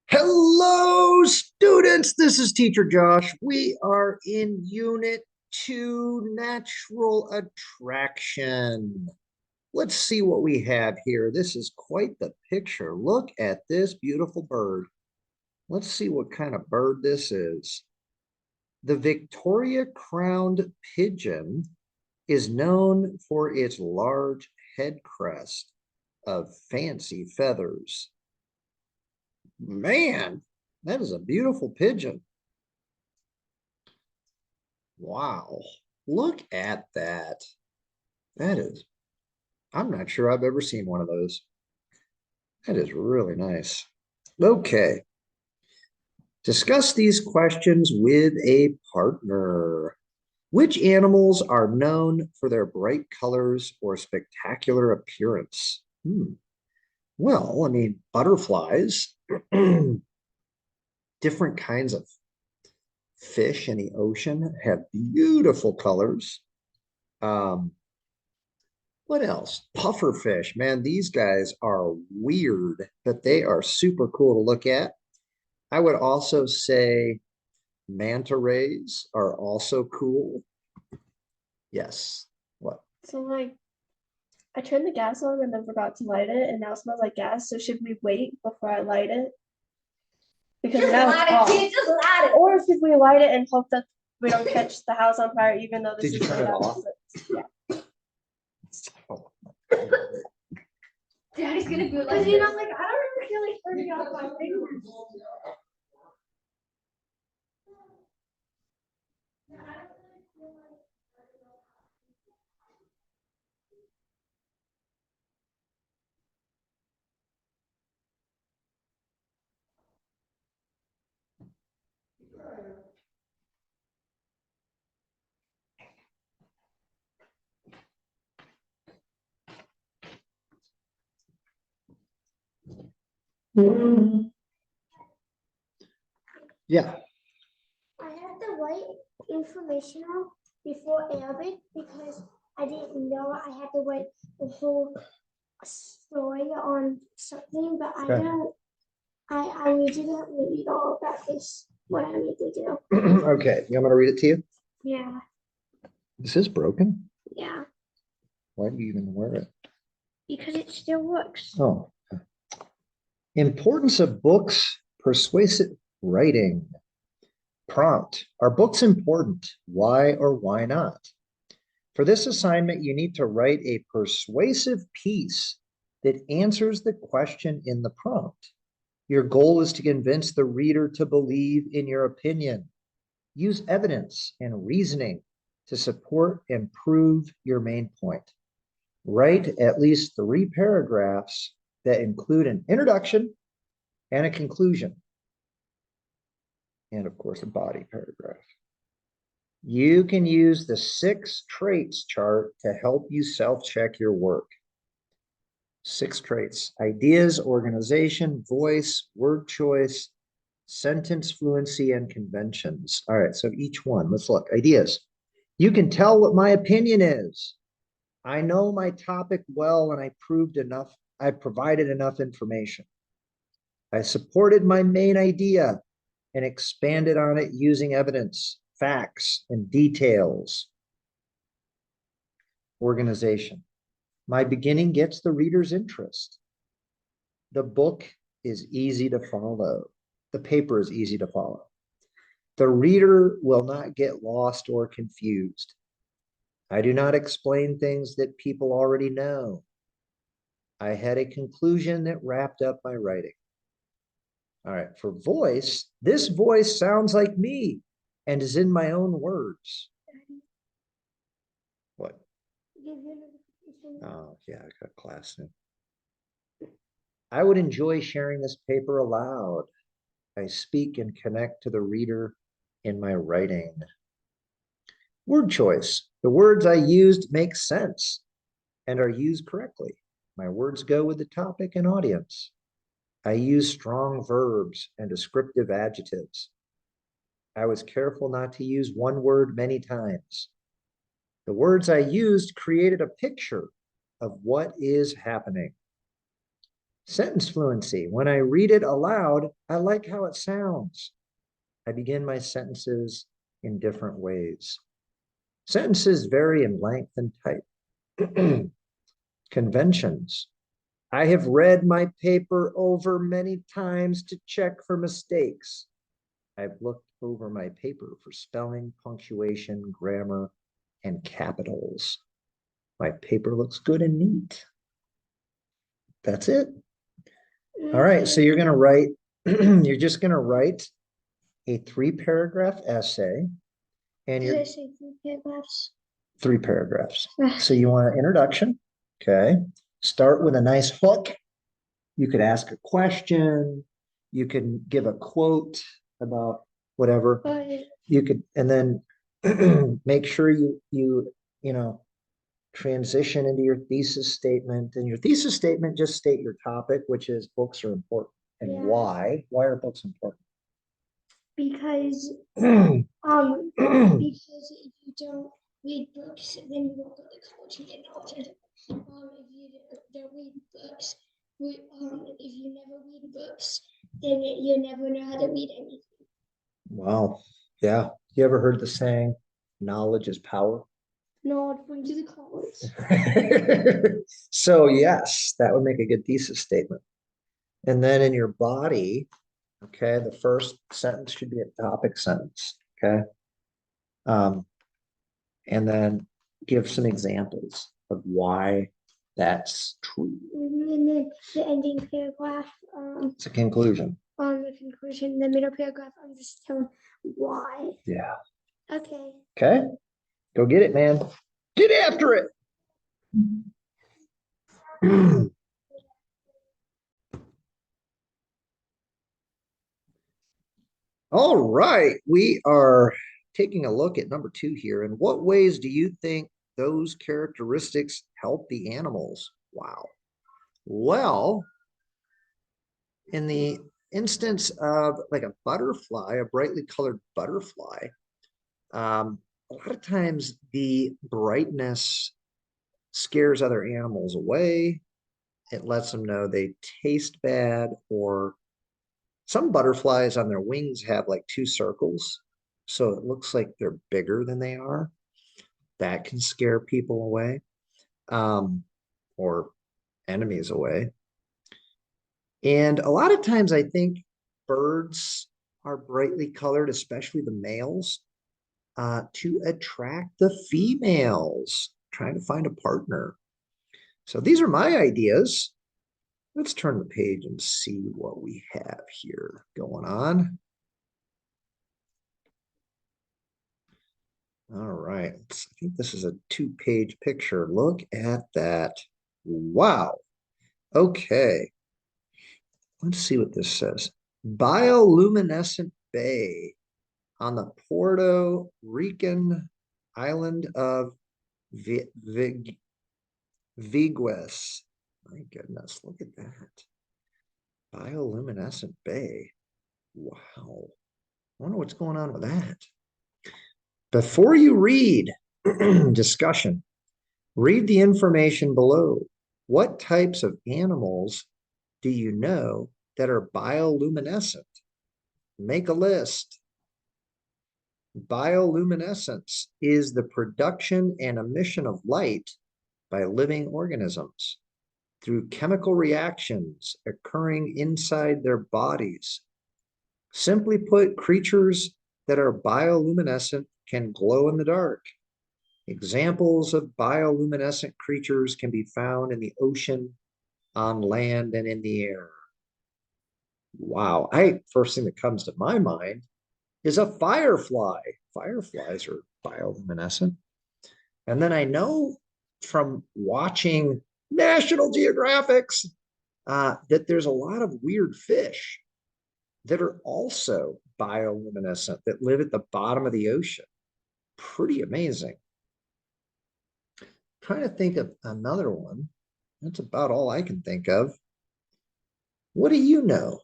Hello, students. This is Teacher Josh. We are in Unit 2, Natural Attraction. Let's see what we have here. This is quite the picture. Look at this beautiful bird. Let's see what kind of bird this is. The Victoria crowned pigeon is known for its large head crest of fancy feathers. Man, that is a beautiful pigeon. Wow, look at that. I'm not sure I've ever seen one of those. That is really nice. Okay. Discuss these questions with a partner. Which animals are known for their bright colors or spectacular appearance? Well, I mean, butterflies, different kinds of fish in the ocean have beautiful colors. What else? Puffer fish, man, these guys are weird, but they are super cool to look at. I would also say manta rays are also cool. Yes. What? So I turned the gas on and then forgot to light it, and now it smells like gas. So should we wait before I light it? Because just now it's off. Just light it. Or should we light it and hope that we don't catch the house on fire, even though this Did you turn it off? Yeah. Daddy's gonna do it like, I don't remember feeling turning off my fingers. Yeah. I had to write information out before Arabic because I didn't know I had to write the whole story on something, but I don't. I need to read all about this. What I need to do. Okay, you want me to read it to you? Yeah. This is broken. Yeah. Why do you even wear it? Because it still works. Oh. Importance of books, persuasive writing. Prompt. Are books important? Why or why not? For this assignment, you need to write a persuasive piece that answers the question in the prompt. Your goal is to convince the reader to believe in your opinion. Use evidence and reasoning to support and prove your main point. Write at least 3 paragraphs that include an introduction and a conclusion. And of course, a body paragraph. You can use the 6 traits chart to help you self-check your work. 6 traits: ideas, organization, voice, word choice, sentence fluency, and conventions. All right, so each one, let's look. Ideas. You can tell what my opinion is. I know my topic well and I provided enough information. I supported my main idea and expanded on it using evidence, facts, and details. Organization. My beginning gets the reader's interest. The book is easy to follow. The paper is easy to follow. The reader will not get lost or confused. I do not explain things that people already know. I had a conclusion that wrapped up my writing. All right, for voice, this voice sounds like me and is in my own words. What? Oh, yeah, I got class soon. I would enjoy sharing this paper aloud. I speak and connect to the reader in my writing. Word choice. The words I used make sense and are used correctly. My words go with the topic and audience. I use strong verbs and descriptive adjectives. I was careful not to use one word many times. The words I used created a picture of what is happening. Sentence fluency. When I read it aloud, I like how it sounds. I begin my sentences in different ways. Sentences vary in length and type. Conventions. I have read my paper over many times to check for mistakes. I've looked over my paper for spelling, punctuation, grammar, and capitals. My paper looks good and neat. That's it. All right, so you're going to write, you're just going to write a 3-paragraph essay, and Did you're I say 3 paragraphs? 3 paragraphs. So you want an introduction, okay? Start with a nice hook. You could ask a question. You can give a quote about whatever. You could, and then make sure you know, transition into your thesis statement. And your thesis statement, just state your topic, which is books are important. And Yeah. why? Why are books important? Because Well, because if you don't read books, then you won't go to college and get knowledge. If you don't read books, if you never read books, then you never know how to read anything. yeah. You ever heard the saying, knowledge is power? No, it brings you to college. So yes, that would make a good thesis statement. And then in your body, okay, the first sentence should be a topic sentence, okay? And then give some examples of why that's true. And then the ending paragraph, It's a conclusion. on the conclusion, the middle paragraph, I'm just telling why. Yeah. Okay. Okay. Go get it, man. Get after it. All right. We are taking a look at number 2 here. In what ways do you think those characteristics help the animals? Wow. Well, in the instance of like a butterfly, a brightly colored butterfly, a lot of times the brightness scares other animals away. It lets them know they taste bad, or some butterflies on their wings have like 2 circles. So it looks like they're bigger than they are. That can scare people away, or enemies away. And a lot of times I think birds are brightly colored, especially the males, to attract the females, trying to find a partner. So these are my ideas. Let's turn the page and see what we have here going on. All right, I think this is a 2-page picture. Look at that. Wow. Okay. Let's see what this says. Bioluminescent bay on the Puerto Rican island of Vigues. My goodness, look at that. Bioluminescent bay. Wow. I wonder what's going on with that. Before you read, discussion, read the information below. What types of animals do you know that are bioluminescent? Make a list. Bioluminescence is the production and emission of light by living organisms through chemical reactions occurring inside their bodies. Simply put, creatures that are bioluminescent can glow in the dark. Examples of bioluminescent creatures can be found in the ocean, on land, and in the air. Wow. First thing that comes to my mind is a firefly. Fireflies are bioluminescent. And then I know from watching National Geographics that there's a lot of weird fish that are also bioluminescent that live at the bottom of the ocean. Pretty amazing. Trying to think of another one. That's about all I can think of. What do you know?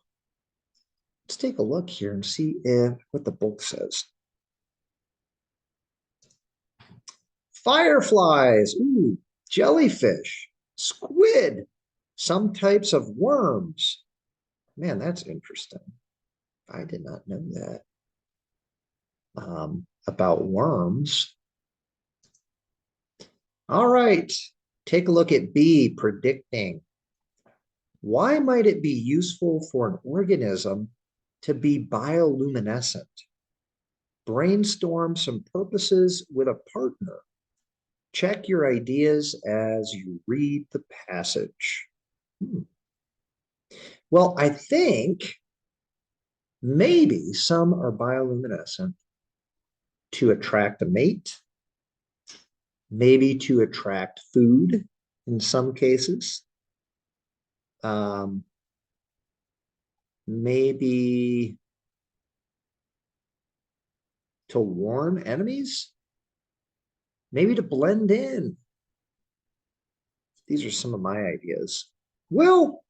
Let's take a look here and see what the book says. Fireflies, ooh, jellyfish, squid, Some types of worms. Man, that's interesting. I did not know that. About worms. All right, take a look at B, predicting. Why might it be useful for an organism to be bioluminescent? Brainstorm some purposes with a partner. Check your ideas as you read the passage. Well, I think maybe some are bioluminescent to attract a mate, maybe to attract food in some cases, maybe to warn enemies, maybe to blend in. These are some of my ideas. Well,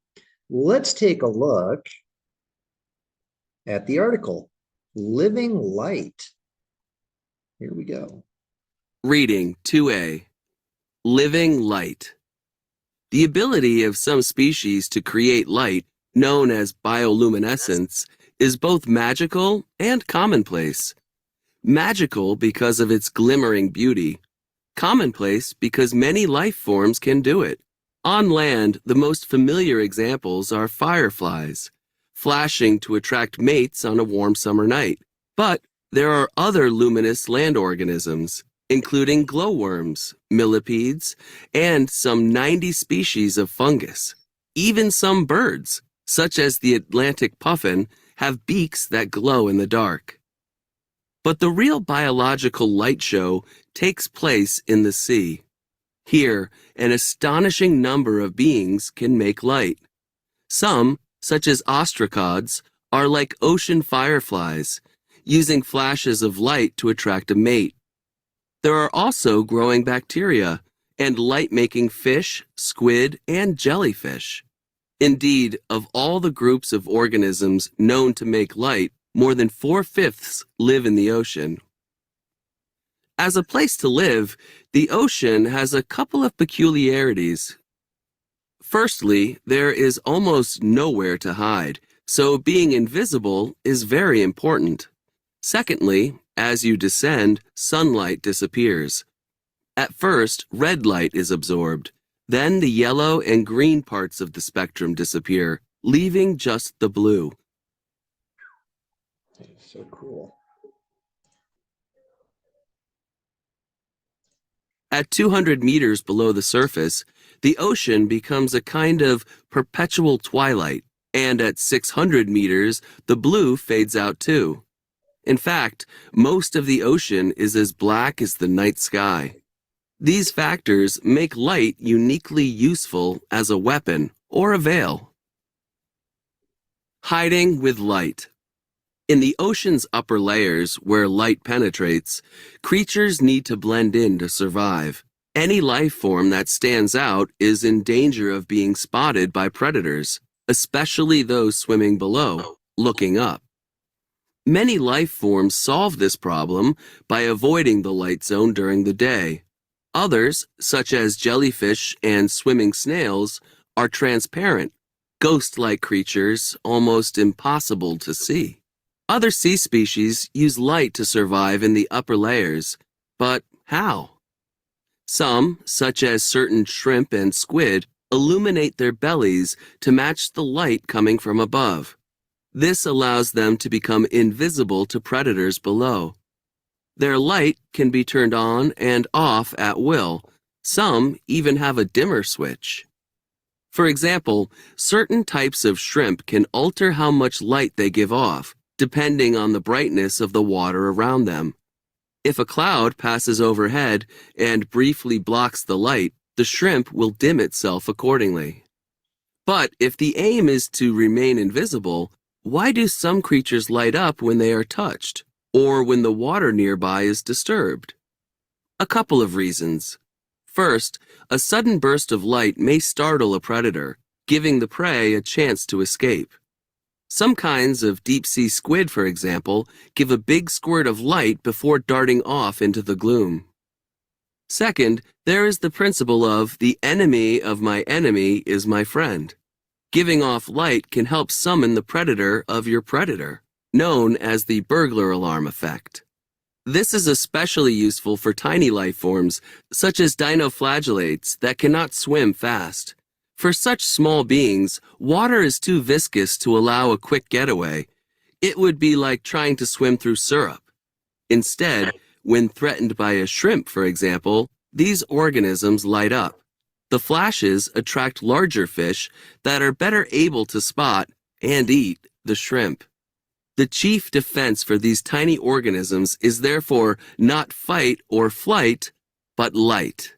let's take a look at the article, Living Light. Here we go. Reading 2A. Living light. The ability of some species to create light, known as bioluminescence, is both magical and commonplace. Magical because of its glimmering beauty. Commonplace because many life forms can do it. On land, the most familiar examples are fireflies, flashing to attract mates on a warm summer night. But there are other luminous land organisms, including glowworms, millipedes, and some 90 species of fungus. Even some birds, such as the Atlantic puffin, have beaks that glow in the dark. But the real biological light show takes place in the sea. Here, an astonishing number of beings can make light. Some, such as ostracods, are like ocean fireflies, using flashes of light to attract a mate. There are also growing bacteria and light-making fish, squid, and jellyfish. Indeed, of all the groups of organisms known to make light, more than 4/5 live in the ocean. As a place to live, the ocean has a couple of peculiarities. Firstly, there is almost nowhere to hide, so being invisible is very important. Secondly, as you descend, sunlight disappears. At first, red light is absorbed. Then the yellow and green parts of the spectrum disappear, leaving just the blue. So cool. At 200 meters below the surface, the ocean becomes a kind of perpetual twilight, and at 600 meters, the blue fades out too. In fact, most of the ocean is as black as the night sky. These factors make light uniquely useful as a weapon or a veil. Hiding with light. In the ocean's upper layers, where light penetrates, creatures need to blend in to survive. Any life form that stands out is in danger of being spotted by predators, especially those swimming below, looking up. Many life forms solve this problem by avoiding the light zone during the day. Others, such as jellyfish and swimming snails, are transparent, ghost-like creatures almost impossible to see. Other sea species use light to survive in the upper layers, but how? Some, such as certain shrimp and squid, illuminate their bellies to match the light coming from above. This allows them to become invisible to predators below. Their light can be turned on and off at will. Some even have a dimmer switch. For example, certain types of shrimp can alter how much light they give off, depending on the brightness of the water around them. If a cloud passes overhead and briefly blocks the light, the shrimp will dim itself accordingly. But if the aim is to remain invisible, why do some creatures light up when they are touched, or when the water nearby is disturbed? A couple of reasons. First, a sudden burst of light may startle a predator, giving the prey a chance to escape. Some kinds of deep-sea squid, for example, give a big squirt of light before darting off into the gloom. Second, there is the principle of the enemy of my enemy is my friend. Giving off light can help summon the predator of your predator, known as the burglar alarm effect. This is especially useful for tiny life forms, such as dinoflagellates that cannot swim fast. For such small beings, water is too viscous to allow a quick getaway. It would be like trying to swim through syrup. Instead, when threatened by a shrimp, for example, these organisms light up. The flashes attract larger fish that are better able to spot and eat the shrimp. The chief defense for these tiny organisms is therefore not fight or flight, but light.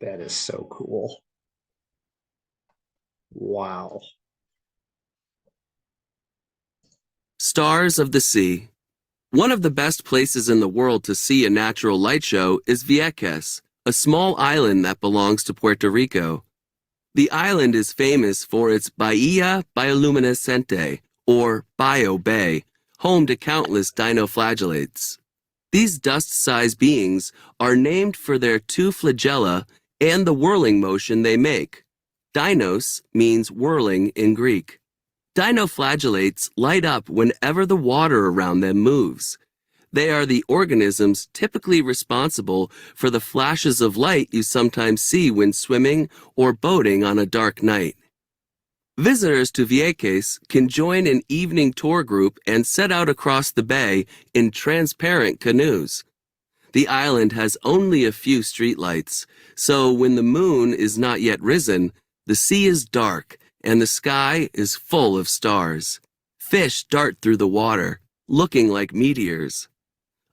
That is so cool. Wow. Stars of the sea. One of the best places in the world to see a natural light show is Vieques, a small island that belongs to Puerto Rico. The island is famous for its Bahia Bioluminescente, or Bio Bay, home to countless dinoflagellates. These dust-sized beings are named for their two flagella and the whirling motion they make. Dinos means whirling in Greek. Dinoflagellates light up whenever the water around them moves. They are the organisms typically responsible for the flashes of light you sometimes see when swimming or boating on a dark night. Visitors to Vieques can join an evening tour group and set out across the bay in transparent canoes. The island has only a few streetlights, so when the moon is not yet risen, the sea is dark and the sky is full of stars. Fish dart through the water, looking like meteors.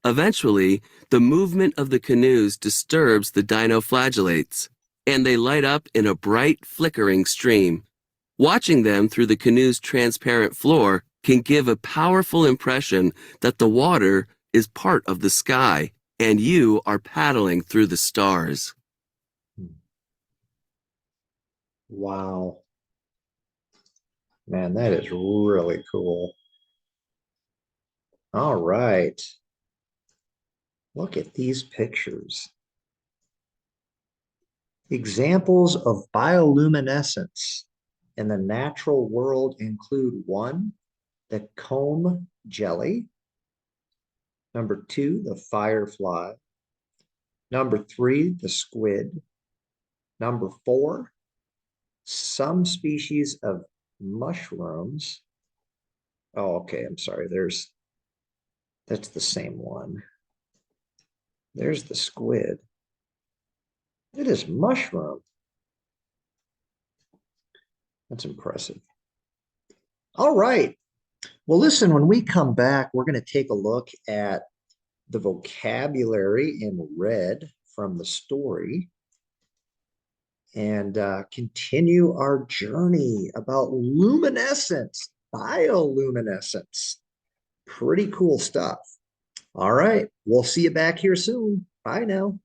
Eventually, the movement of the canoes disturbs the dinoflagellates, and they light up in a bright, flickering stream. Watching them through the canoe's transparent floor can give a powerful impression that the water is part of the sky and you are paddling through the stars. Wow. Man, that is really cool. All right. Look at these pictures. Examples of bioluminescence in the natural world include 1, the comb jelly. Number 2, the firefly. Number 3, the squid. Number 4, some species of mushrooms. Oh, okay, I'm sorry. That's the same one. There's the squid. It is mushroom. That's impressive. All right. Well, listen, when we come back, we're going to take a look at the vocabulary in red from the story and continue our journey about luminescence, bioluminescence. Pretty cool stuff. All right. We'll see you back here soon. Bye now.